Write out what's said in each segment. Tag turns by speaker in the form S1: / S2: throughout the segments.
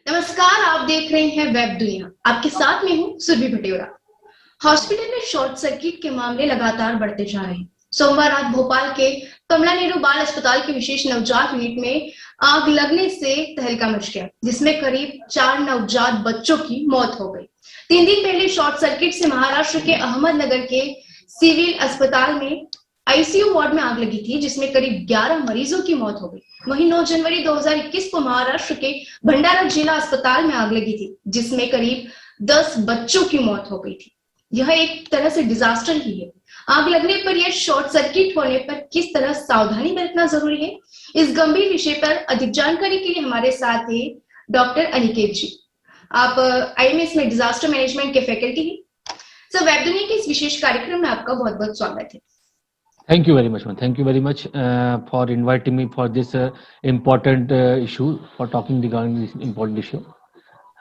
S1: नमस्कार, आप देख रहे हैं वेब दुनिया। आपके साथ में हूँ सुरभि भटेरा। हॉस्पिटल में शॉर्ट सर्किट के मामले लगातार बढ़ते जा रहे हैं। सोमवार रात भोपाल के कमला नेहरू बाल अस्पताल के विशेष नवजात यूनिट में आग लगने से तहलका मच गया, जिसमें करीब 4 नवजात बच्चों की मौत हो गई। 3 दिन पहले शॉर्ट सर्किट से महाराष्ट्र के अहमदनगर के सिविल अस्पताल में आईसीयू वार्ड में आग लगी थी, जिसमें करीब 11 मरीजों की मौत हो गई। वहीं 9 जनवरी 2021 को महाराष्ट्र के भंडारा जिला अस्पताल में आग लगी थी, जिसमें करीब 10 बच्चों की मौत हो गई थी। यह एक तरह से डिजास्टर ही है। आग लगने पर या शॉर्ट सर्किट होने पर किस तरह सावधानी बरतना जरूरी है, इस गंभीर विषय पर अधिक जानकारी के लिए हमारे साथ है डॉक्टर अनिकेत जी। आप आईएमएस में डिजास्टर मैनेजमेंट के फैकल्टी हैं। सर, वेब दुनिया के इस विशेष कार्यक्रम में आपका बहुत बहुत स्वागत है।
S2: Thank you very much, man. Thank you very much for inviting me for this important issue, for talking regarding this important issue.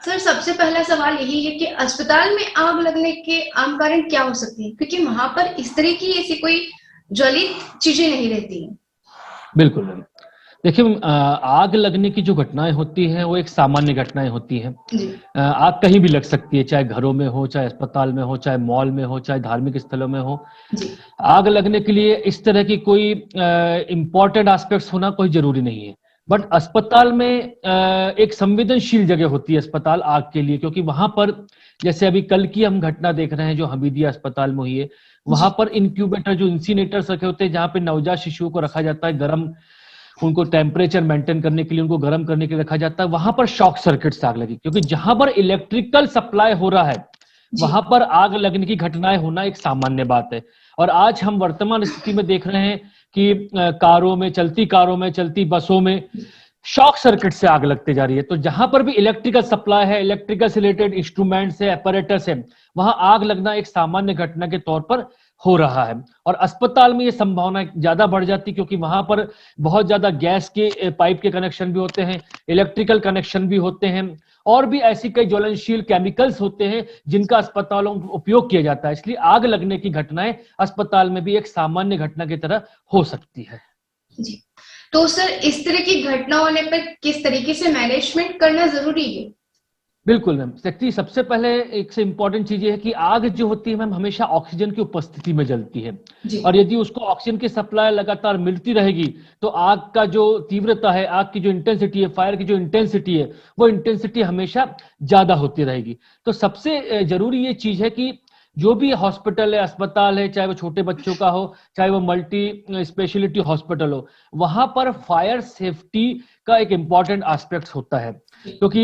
S1: Sir, सबसे पहला सवाल यही है कि अस्पताल में आग लगने के आम कारण क्या हो सकते हैं, क्योंकि वहां पर इस तरह की ऐसी कोई ज्वलित चीजें नहीं रहती हैं।
S2: बिल्कुल मैम, देखिए आग लगने की जो घटनाएं होती हैं वो एक सामान्य घटनाएं होती हैं। आग कहीं भी लग सकती है, चाहे घरों में हो, चाहे अस्पताल में हो, चाहे मॉल में हो, चाहे धार्मिक स्थलों में हो। आग लगने के लिए इस तरह की कोई इंपॉर्टेंट एस्पेक्ट्स होना कोई जरूरी नहीं है। बट अस्पताल में एक संवेदनशील जगह होती है अस्पताल आग के लिए, क्योंकि वहां पर जैसे अभी कल की हम घटना देख रहे हैं जो हमीदिया अस्पताल में हुई है, वहां पर इंक्यूबेटर जो इंसीनेटर्स रखे होते हैं जहां पे नवजात शिशुओं को रखा जाता है, गर्म उनको टेम्परेचर मेंटेन करने के लिए, उनको गर्म करने के लिए रखा जाता है। वहां पर शॉर्ट सर्किट से आग लगी, क्योंकि जहां पर इलेक्ट्रिकल सप्लाई हो रहा है वहां पर आग लगने की घटनाएं होना एक सामान्य बात है। और आज हम वर्तमान स्थिति में देख रहे हैं कि कारों में, चलती बसों में शॉक सर्किट से आग लगती जा रही है। तो जहां पर भी इलेक्ट्रिकल सप्लाई है, इलेक्ट्रिकल से रिलेटेड इंस्ट्रूमेंट्स है, अपैरेटस है, वहां आग लगना एक सामान्य घटना के तौर पर हो रहा है। और अस्पताल में ये संभावना ज्यादा बढ़ जाती, क्योंकि वहां पर बहुत ज्यादा गैस के पाइप के कनेक्शन भी होते हैं, इलेक्ट्रिकल कनेक्शन भी होते हैं, और भी ऐसी कई ज्वलनशील केमिकल्स होते हैं जिनका अस्पतालों में उपयोग किया जाता है। इसलिए आग लगने की घटनाएं अस्पताल में भी एक सामान्य घटना की तरह हो सकती है।
S1: जी, तो सर इस तरह की घटना होने पर किस तरीके से मैनेजमेंट करना जरूरी है?
S2: बिल्कुल मैम, देखिए सबसे पहले एक से इम्पोर्टेंट चीज ये है कि आग जो होती है मैम हमेशा ऑक्सीजन की उपस्थिति में जलती है, और यदि उसको ऑक्सीजन की सप्लाई लगातार मिलती रहेगी तो आग का जो तीव्रता है, आग की जो इंटेंसिटी है, फायर की जो इंटेंसिटी है, वो इंटेंसिटी हमेशा ज्यादा होती रहेगी। तो सबसे जरूरी ये चीज है कि जो भी हॉस्पिटल है, अस्पताल है, चाहे वो छोटे बच्चों का हो, चाहे वो मल्टी स्पेशलिटी हॉस्पिटल हो, वहां पर फायर सेफ्टी का एक इंपॉर्टेंट एस्पेक्ट होता है। क्योंकि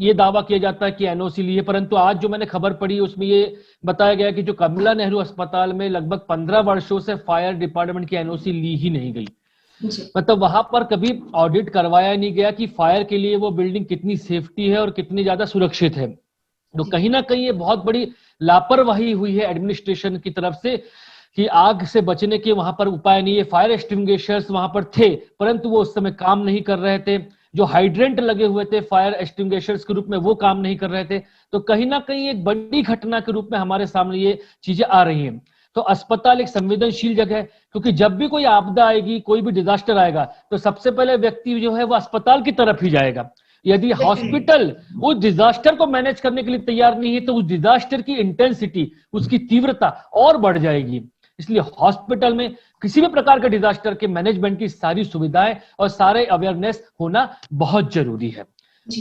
S2: ये दावा किया जाता है कि एनओसी ली है, परंतु आज जो मैंने खबर पढ़ी उसमें ये बताया गया कि जो कमला नेहरू अस्पताल में लगभग 15 वर्षों से फायर डिपार्टमेंट की एनओसी ली ही नहीं गई। मतलब वहां पर कभी ऑडिट करवाया नहीं गया कि फायर के लिए वो बिल्डिंग कितनी सेफ्टी है और कितनी ज्यादा सुरक्षित है। तो कहीं ना कहीं ये बहुत बड़ी लापरवाही हुई है एडमिनिस्ट्रेशन की तरफ से कि आग से बचने के वहां पर उपाय नहीं है। फायर एक्सटिंग्विशर्स वहां पर थे, परंतु वो उस समय काम नहीं कर रहे थे। जो हाइड्रेंट लगे हुए थे फायर एक्सटिंग्विशर्स के रूप में, वो काम नहीं कर रहे थे। तो कहीं ना कहीं एक बड़ी घटना के रूप में हमारे सामने ये चीजें आ रही हैं। तो अस्पताल एक संवेदनशील जगह है, क्योंकि जब भी कोई आपदा आएगी, कोई भी डिजास्टर आएगा, तो सबसे पहले व्यक्ति जो है वो अस्पताल की तरफ ही जाएगा। यदि हॉस्पिटल उस डिजास्टर को मैनेज करने के लिए तैयार नहीं है तो उस डिजास्टर की इंटेंसिटी, उसकी तीव्रता और बढ़ जाएगी। इसलिए हॉस्पिटल में किसी भी प्रकार के डिजास्टर के मैनेजमेंट की सारी सुविधाएं और सारे अवेयरनेस होना बहुत जरूरी है।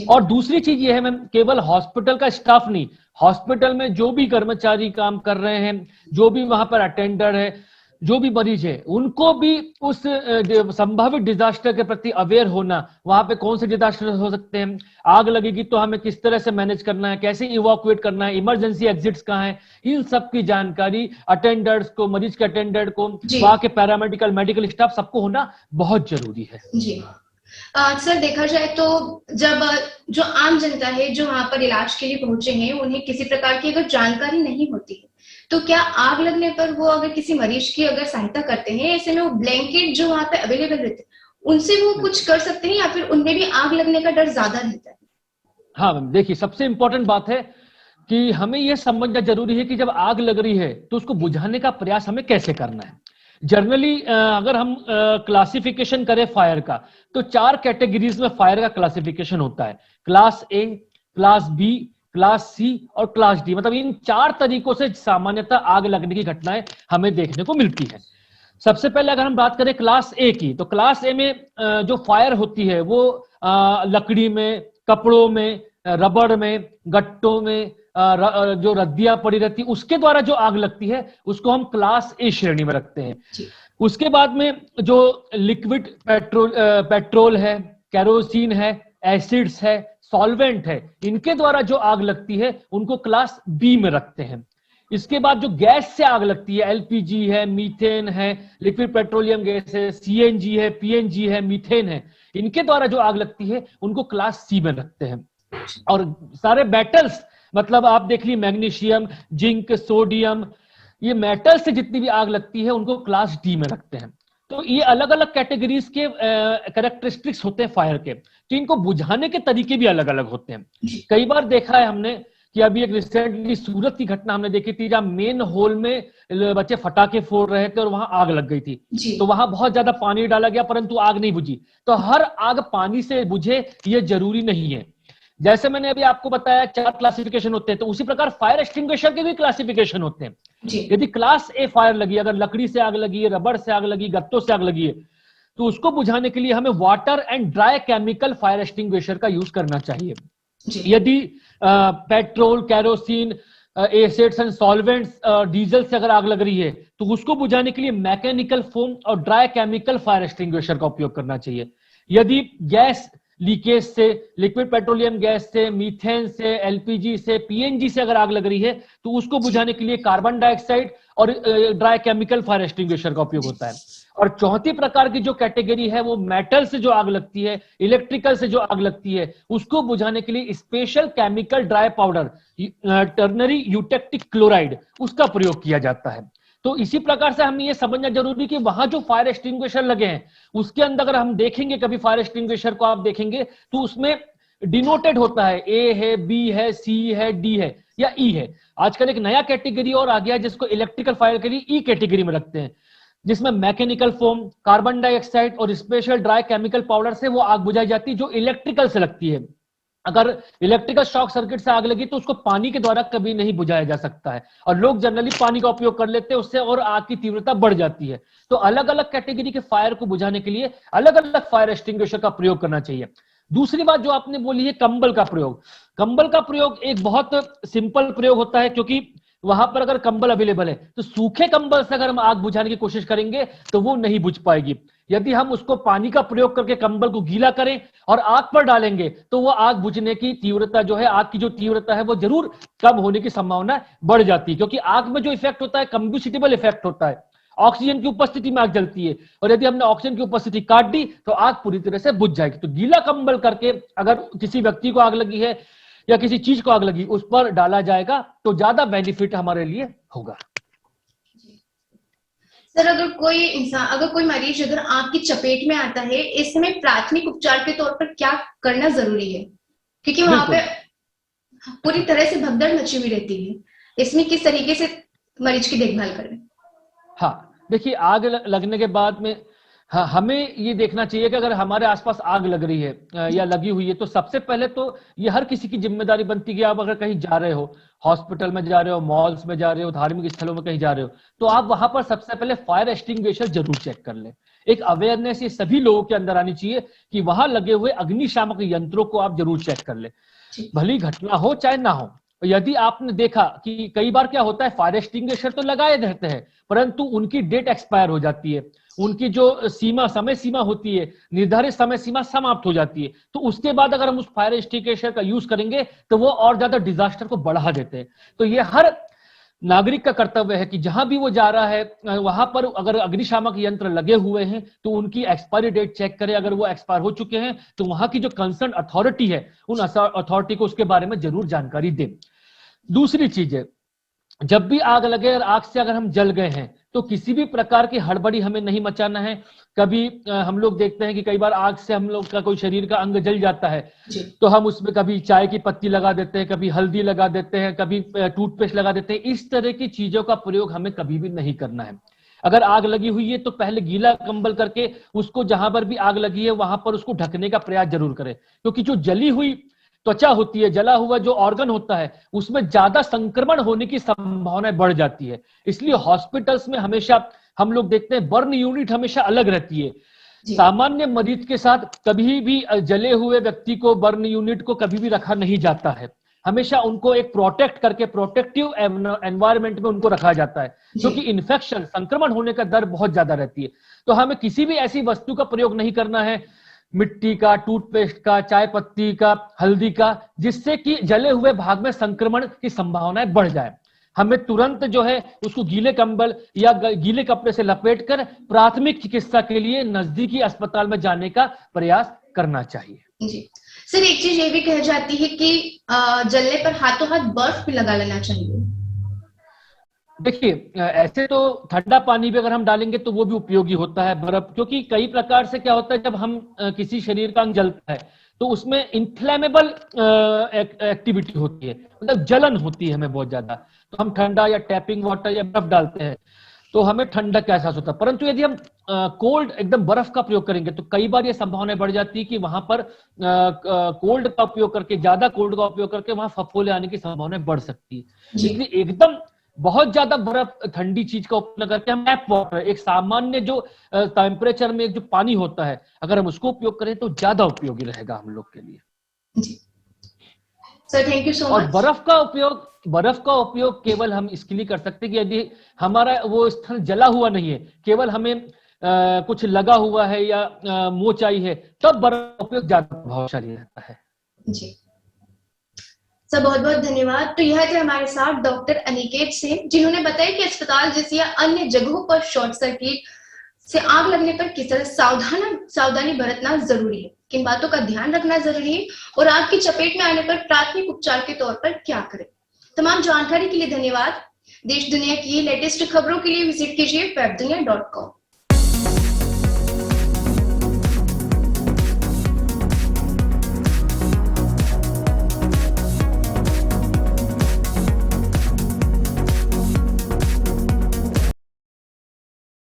S2: और दूसरी चीज ये है मैम, केवल हॉस्पिटल का स्टाफ नहीं, हॉस्पिटल में जो भी कर्मचारी काम कर रहे हैं, जो भी वहां पर अटेंडर है, जो भी मरीज है, उनको भी उस संभावित डिजास्टर के प्रति अवेयर होना। वहां पे कौन से डिजास्टर हो सकते हैं, आग लगेगी तो हमें किस तरह से मैनेज करना है, कैसे इवैक्यूएट करना है, इमरजेंसी एग्जिट्स कहाँ है, इन सब की जानकारी अटेंडर्स को, मरीज के अटेंडर को, वहां के पैरामेडिकल मेडिकल स्टाफ, सबको होना बहुत जरूरी है।
S1: जी सर, देखा जाए तो जब जो आम जनता है जो वहां पर इलाज के लिए पहुंचे हैं, उन्हें किसी प्रकार की अगर जानकारी नहीं होती है, तो क्या आग लगने पर वो अगर किसी मरीज की अगर सहायता करते हैं, ऐसे में वो ब्लैंकेट जो वहां पे अवेलेबल रहते हैं उनसे वो कुछ कर सकते हैं, या फिर उनमें भी आग लगने का डर ज्यादा रहता है?
S2: हाँ मैम, देखिए सबसे इंपॉर्टेंट बात है कि हमें यह समझना जरूरी है कि जब आग लग रही है तो उसको बुझाने का प्रयास हमें कैसे करना है। जनरली अगर हम क्लासिफिकेशन करें फायर का, तो 4 कैटेगरीज में फायर का क्लासिफिकेशन होता है। Class A, class B, class C और क्लास डी। मतलब इन 4 तरीकों से सामान्यतः आग लगने की घटनाएं हमें देखने को मिलती है। सबसे पहले अगर हम बात करें क्लास ए की, तो क्लास ए में जो फायर होती है वो लकड़ी में, कपड़ों में, रबड़ में, गट्टों में, जो रद्दियां पड़ी रहती है उसके द्वारा जो आग लगती है उसको हम क्लास ए श्रेणी में रखते हैं। उसके बाद में जो लिक्विड पेट्रोल है, केरोसिन है, एसिड्स है, सॉल्वेंट है, इनके द्वारा जो आग लगती है उनको क्लास बी में रखते हैं। इसके बाद जो गैस से आग लगती है, एलपीजी है, मीथेन है, लिक्विड पेट्रोलियम गैस है, सीएनजी है, पीएनजी है, मीथेन है, इनके द्वारा जो आग लगती है उनको क्लास सी में रखते हैं। और सारे मेटल्स, मतलब आप देख लीजिए मैग्नीशियम, जिंक, सोडियम, ये मेटल से जितनी भी आग लगती है उनको क्लास डी में रखते हैं। तो ये अलग अलग कैटेगरीज के कैरेक्टरिस्टिक्स होते हैं फायर के, तो इनको बुझाने के तरीके भी अलग अलग होते हैं। कई बार देखा है हमने कि अभी एक रिसेंटली सूरत की घटना हमने देखी थी, जहां मेन होल में बच्चे फटाके फोड़ रहे थे और वहां आग लग गई थी। तो वहां बहुत ज्यादा पानी डाला गया परंतु आग नहीं बुझी। तो हर आग पानी से बुझे ये जरूरी नहीं है। जैसे मैंने अभी आपको बताया 4 क्लासिफिकेशन होते हैं, तो उसी प्रकार फायर एक्सटिंग्विशर के भी क्लासिफिकेशन होते हैं। यदि क्लास ए फायर लगी, अगर लकड़ी से आग लगी है, रबड़ से आग लगी, गत्तों से आग लगी है, तो उसको बुझाने के लिए हमें water and dry chemical fire extinguisher का यूज करना चाहिए। यदि petrol, kerosene, acids and solvents, diesel से अगर आग लग रही है तो उसको बुझाने के लिए मैकेनिकल फोम और ड्राई केमिकल फायर एक्सटिंग्विशर का उपयोग करना चाहिए। यदि गैस लीकेज से, लिक्विड पेट्रोलियम गैस से, मीथेन से, एलपीजी से, पीएनजी से अगर आग लग रही है तो उसको बुझाने के लिए कार्बन डाइऑक्साइड और ड्राई केमिकल फायर एक्सटिंग्विशर का उपयोग होता है। और चौथी प्रकार की जो कैटेगरी है वो मेटल से जो आग लगती है, इलेक्ट्रिकल से जो आग लगती है, उसको बुझाने के लिए special chemical dry powder, ternary eutectic chloride, उसका प्रयोग किया जाता है। तो इसी प्रकार से हमें यह समझना जरूरी कि वहां जो फायर एक्सटिंग्विशर लगे हैं उसके अंदर अगर हम देखेंगे, कभी फायर एक्सटिंग्विशर को आप देखेंगे तो उसमें डिनोटेड होता है, ए है, बी है, सी है, डी है या ई है। आजकल एक नया कैटेगरी और आ गया है जिसको इलेक्ट्रिकल फायर के लिए ई कैटेगरी में रखते हैं, जिसमें मैकेनिकल फोम, कार्बन डाइऑक्साइड और स्पेशल ड्राई केमिकल पाउडर से वो आग बुझाई जाती है जो इलेक्ट्रिकल से लगती है। अगर इलेक्ट्रिकल शॉक सर्किट से आग लगी तो उसको पानी के द्वारा कभी नहीं बुझाया जा सकता है, और लोग जनरली पानी का उपयोग कर लेते हैं, उससे और आग की तीव्रता बढ़ जाती है। तो अलग अलग कैटेगरी के फायर को बुझाने के लिए अलग अलग फायर एक्सटिंग्विशर का प्रयोग करना चाहिए। दूसरी बात जो आपने बोली है कंबल का प्रयोग। कंबल का प्रयोग एक बहुत सिंपल प्रयोग होता है, क्योंकि वहां पर अगर कंबल अवेलेबल है तो सूखे कंबल से अगर हम आग बुझाने की कोशिश करेंगे तो वो नहीं बुझ पाएगी। यदि हम उसको पानी का प्रयोग करके कंबल को गीला करें और आग पर डालेंगे तो वो आग बुझने की तीव्रता जो है, आग की जो तीव्रता है वो जरूर कम होने की संभावना बढ़ जाती है, क्योंकि आग में जो इफेक्ट होता है कंब्यूसिबल इफेक्ट होता है, ऑक्सीजन की उपस्थिति में आग जलती है, और यदि हमने ऑक्सीजन की उपस्थिति काट दी तो आग पूरी तरह से बुझ जाएगी। तो गीला कंबल करके अगर किसी व्यक्ति को आग लगी है या किसी चीज को आग लगी उस पर डाला जाएगा तो ज्यादा बेनिफिट हमारे लिए होगा।
S1: सर, अगर कोई इंसान, अगर कोई मरीज अगर आग की चपेट में आता है, इस समय प्राथमिक उपचार के तौर पर क्या करना जरूरी है? क्योंकि वहां पे पूरी तरह से भगदड़ मची हुई रहती है, इसमें किस तरीके से मरीज की देखभाल करें?
S2: हाँ, देखिए आग लगने के बाद में हमें ये देखना चाहिए कि अगर हमारे आसपास आग लग रही है या लगी हुई है तो सबसे पहले तो ये हर किसी की जिम्मेदारी बनती है कि आप अगर कहीं जा रहे हो, हॉस्पिटल में जा रहे हो, मॉल्स में जा रहे हो, धार्मिक स्थलों में कहीं जा रहे हो, तो आप वहां पर सबसे पहले फायर एक्सटिंग्विशर जरूर चेक कर लें। एक अवेयरनेस ये सभी लोगों के अंदर आनी चाहिए कि वहां लगे हुए अग्निशामक यंत्रों को आप जरूर चेक कर लें, भली घटना हो चाहे ना हो। यदि आपने देखा कि कई बार क्या होता है, फायर एक्सटिंग्विशर तो लगाए रहते हैं परंतु उनकी डेट एक्सपायर हो जाती है, उनकी जो समय सीमा होती है, निर्धारित समय सीमा समाप्त हो जाती है, तो उसके बाद अगर हम उस फायर एक्सटिंग्विशर का यूज करेंगे तो वो और ज्यादा डिजास्टर को बढ़ा देते हैं। तो ये हर नागरिक का कर्तव्य है कि जहां भी वो जा रहा है वहां पर अगर अग्निशामक यंत्र लगे हुए हैं तो उनकी एक्सपायरी डेट चेक करें। अगर वो एक्सपायर हो चुके हैं तो वहां की जो कंसर्न अथॉरिटी है उन अथॉरिटी को उसके बारे में जरूर जानकारी दें। दूसरी चीज है, जब भी आग लगे और आग से अगर हम जल गए हैं तो किसी भी प्रकार की हड़बड़ी हमें नहीं मचाना है। कभी हम लोग देखते हैं कि कई बार आग से हम लोग का कोई शरीर का अंग जल जाता है तो हम उसमें कभी चाय की पत्ती लगा देते हैं, कभी हल्दी लगा देते हैं, कभी टूथपेस्ट लगा देते हैं। इस तरह की चीजों का प्रयोग हमें कभी भी नहीं करना है। अगर आग लगी हुई है तो पहले गीला कंबल करके उसको, जहां पर भी आग लगी है वहां पर उसको ढकने का प्रयास जरूर करें, क्योंकि जो जली हुई त्वचा होती है, जला हुआ जो ऑर्गन होता है, उसमें ज्यादा संक्रमण होने की संभावना बढ़ जाती है। इसलिए हॉस्पिटल्स में हमेशा हम लोग देखते हैं बर्न यूनिट हमेशा अलग रहती है। सामान्य मरीज के साथ कभी भी जले हुए व्यक्ति को, बर्न यूनिट को कभी भी रखा नहीं जाता है। हमेशा उनको एक प्रोटेक्ट करके प्रोटेक्टिव एनवायरनमेंट में उनको रखा जाता है, क्योंकि इन्फेक्शन, संक्रमण होने का दर बहुत ज्यादा रहती है। तो हमें किसी भी ऐसी वस्तु का प्रयोग नहीं करना है, मिट्टी का, टूथपेस्ट का, चाय पत्ती का, हल्दी का, जिससे कि जले हुए भाग में संक्रमण की संभावनाएं बढ़ जाए। हमें तुरंत जो है उसको गीले कंबल या गीले कपड़े से लपेटकर प्राथमिक चिकित्सा के लिए नजदीकी अस्पताल में जाने का प्रयास करना चाहिए।
S1: जी सर, एक चीज ये भी कही जाती है कि जलने पर हाथों हाथ बर्फ भी लगा लेना चाहिए।
S2: देखिए, ऐसे तो ठंडा पानी भी अगर हम डालेंगे तो वो भी उपयोगी होता है, बर्फ, क्योंकि कई प्रकार से क्या होता है, जब हम किसी शरीर का अंग जलता है तो उसमें इन्फ्लेमेबल एक्टिविटी होती है, मतलब जलन होती है हमें बहुत ज्यादा। तो हम ठंडा या टैपिंग वाटर या बर्फ डालते हैं तो हमें ठंडक का एहसास होता है। परंतु यदि हम कोल्ड, एकदम बर्फ का प्रयोग करेंगे तो कई बार ये संभावना बढ़ जाती है कि वहां पर कोल्ड का उपयोग करके, ज्यादा कोल्ड का उपयोग करके वहां फफोले आने की संभावना बढ़ सकती है। इसलिए एकदम बहुत ज्यादा बर्फ, ठंडी चीज का उपयोग करके हम टैप वाटर, एक सामान्य जो टेम्परेचर में जो पानी होता है, अगर हम उसको उपयोग करें तो ज्यादा उपयोगी रहेगा हम लोग के लिए।
S1: जी sir, thank you so much.
S2: और बर्फ का उपयोग केवल हम इसके लिए कर सकते हैं कि यदि हमारा वो स्थल जला हुआ नहीं है, केवल हमें कुछ लगा हुआ है या मोचाई है, तब बर्फ का उपयोग ज्यादा प्रभावशाली रहता है।
S1: जी सर, बहुत बहुत धन्यवाद। तो यह थे हमारे साथ डॉक्टर अनिकेत सिंह, जिन्होंने बताया कि अस्पताल जैसी या अन्य जगहों पर शॉर्ट सर्किट से आग लगने पर किस तरह सावधानी बरतना जरूरी है, किन बातों का ध्यान रखना जरूरी है और आग की चपेट में आने पर प्राथमिक उपचार के तौर पर क्या करें। तमाम जानकारी के लिए धन्यवाद। देश दुनिया की लेटेस्ट खबरों के लिए विजिट कीजिए webdunia.com।